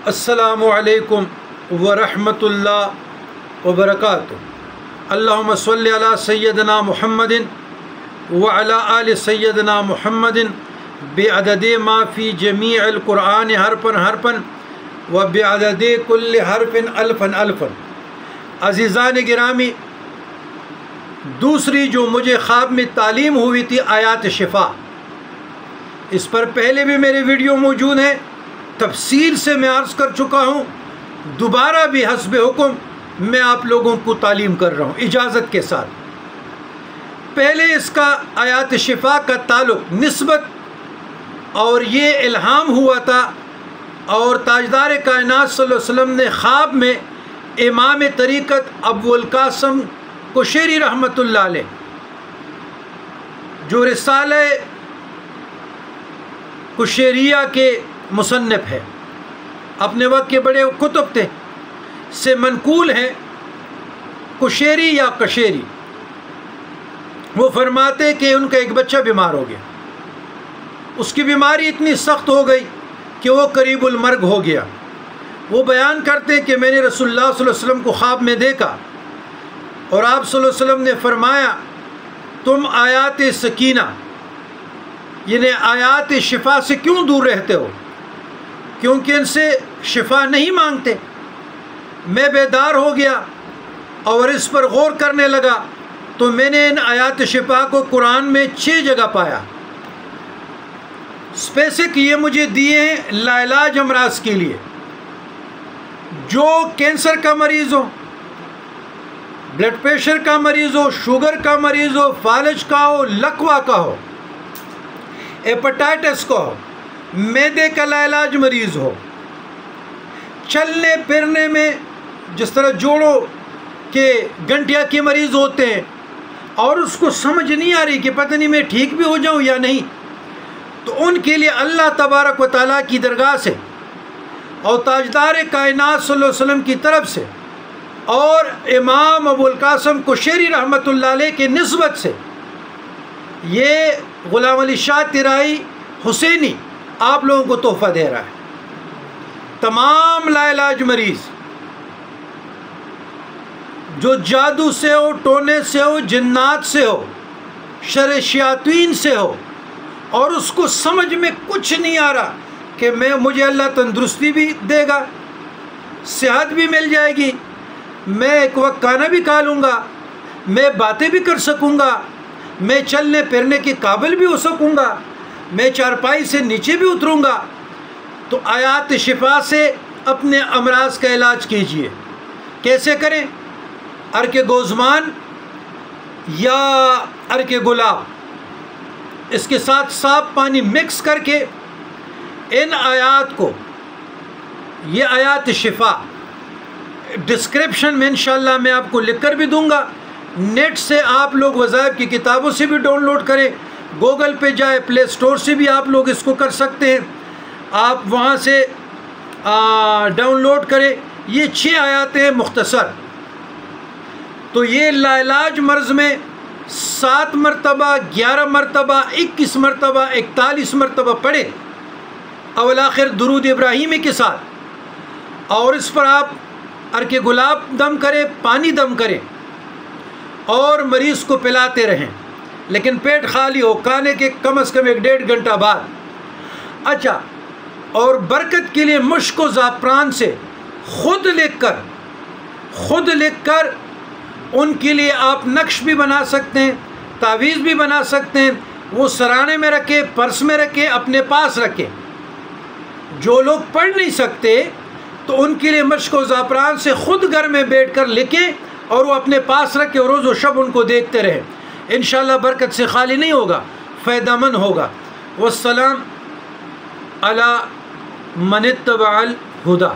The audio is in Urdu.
السلام علیکم ورحمۃ اللہ وبرکاتہ۔ اللہم صلی علی سیدنا محمد وعلی آل سیدنا محمد بعدد ما فی جمیع القرآن حرفا و بعدد کل حرف الفا۔ عزیزان گرامی، دوسری جو مجھے خواب میں تعلیم ہوئی تھی آیات شفا، اس پر پہلے بھی میرے ویڈیو موجود ہیں، تفصیل سے میں عرض کر چکا ہوں، دوبارہ بھی حسب حکم میں آپ لوگوں کو تعلیم کر رہا ہوں اجازت کے ساتھ۔ پہلے اس کا آیات شفا کا تعلق نسبت اور یہ الہام ہوا تھا، اور تاجدار کائنات صلی اللہ علیہ وسلم نے خواب میں امام طریقت ابو القاسم قشیری رحمۃ اللہ علیہ، جو رسالہ قشیریہ کے مصنف ہے، اپنے وقت کے بڑے کتب تھے، سے منقول ہیں قشیری یا قشیری۔ وہ فرماتے کہ ان کا ایک بچہ بیمار ہو گیا، اس کی بیماری اتنی سخت ہو گئی کہ وہ قریب المرگ ہو گیا۔ وہ بیان کرتے کہ میں نے رسول اللہ صلی اللہ علیہ وسلم کو خواب میں دیکھا، اور آپ صلی اللہ علیہ وسلم نے فرمایا تم آیات سکینہ یعنی آیات شفا سے کیوں دور رہتے ہو؟ کیونکہ ان سے شفا نہیں مانگتے۔ میں بیدار ہو گیا اور اس پر غور کرنے لگا تو میں نے ان آیات شفا کو قرآن میں 6 جگہ پایا۔ اسپیسک یہ مجھے دیے ہیں لاعلاج امراض کے لیے، جو کینسر کا مریض ہو، بلڈ پریشر کا مریض ہو، شوگر کا مریض ہو، فالج کا ہو، لکوہ کا ہو، ہیپاٹائٹس کا ہو، معدے کا لاعلاج مریض ہو، چلنے پھرنے میں جس طرح جوڑوں کے گنٹیا کے مریض ہوتے ہیں اور اس کو سمجھ نہیں آ رہی کہ پتہ نہیں میں ٹھیک بھی ہو جاؤں یا نہیں، تو ان کے لیے اللہ تبارک و تعالیٰ کی درگاہ سے اور تاجدار کائنات صلی اللہ علیہ وسلم کی طرف سے اور امام ابو القاسم قشیری رحمۃ اللہ علیہ کے نسبت سے یہ غلام علی شاہ طرائی حسینی آپ لوگوں کو تحفہ دے رہا ہے۔ تمام لاعلاج مریض جو جادو سے ہو، ٹونے سے ہو، جنات سے ہو، شر شیاطین سے ہو، اور اس کو سمجھ میں کچھ نہیں آ رہا کہ مجھے اللہ تندرستی بھی دے گا، صحت بھی مل جائے گی، میں ایک وقت کھانا بھی کھا لوں گا، میں باتیں بھی کر سکوں گا، میں چلنے پھرنے کے قابل بھی ہو سکوں گا، میں چارپائی سے نیچے بھی اتروں گا، تو آیات شفا سے اپنے امراض کا علاج کیجئے۔ کیسے کریں؟ عرق گوزمان یا عرق گلاب، اس کے ساتھ صاف پانی مکس کر کے ان آیات کو، یہ آیات شفا ڈسکرپشن میں انشاءاللہ میں آپ کو لکھ کر بھی دوں گا، نیٹ سے آپ لوگ وظائف کی کتابوں سے بھی ڈاؤن لوڈ کریں، گوگل پہ جائے، پلے سٹور سے بھی آپ لوگ اس کو کر سکتے ہیں، آپ وہاں سے ڈاؤن لوڈ کریں۔ یہ 6 آیات ہیں مختصر، تو یہ لاعلاج مرض میں 7 مرتبہ، 11 مرتبہ، 21 مرتبہ، 41 مرتبہ پڑھیں اول آخر درود ابراہیمی کے ساتھ، اور اس پر آپ عرق گلاب دم کریں، پانی دم کریں اور مریض کو پلاتے رہیں، لیکن پیٹ خالی ہو، کھانے کے کم از کم 1-1.5 گھنٹہ بعد۔ اچھا، اور برکت کے لیے مشک و زعفران سے خود لکھ کر ان کے لیے آپ نقش بھی بنا سکتے ہیں، تعویذ بھی بنا سکتے ہیں، وہ سرانے میں رکھے، پرس میں رکھے، اپنے پاس رکھے۔ جو لوگ پڑھ نہیں سکتے تو ان کے لیے مشک و زعفران سے خود گھر میں بیٹھ کر لکھیں اور وہ اپنے پاس رکھے، اور روز و شب ان کو دیکھتے رہیں، انشاءاللہ برکت سے خالی نہیں ہوگا، فائدہ مند ہوگا۔ والسلام علی من اتبع الہدی۔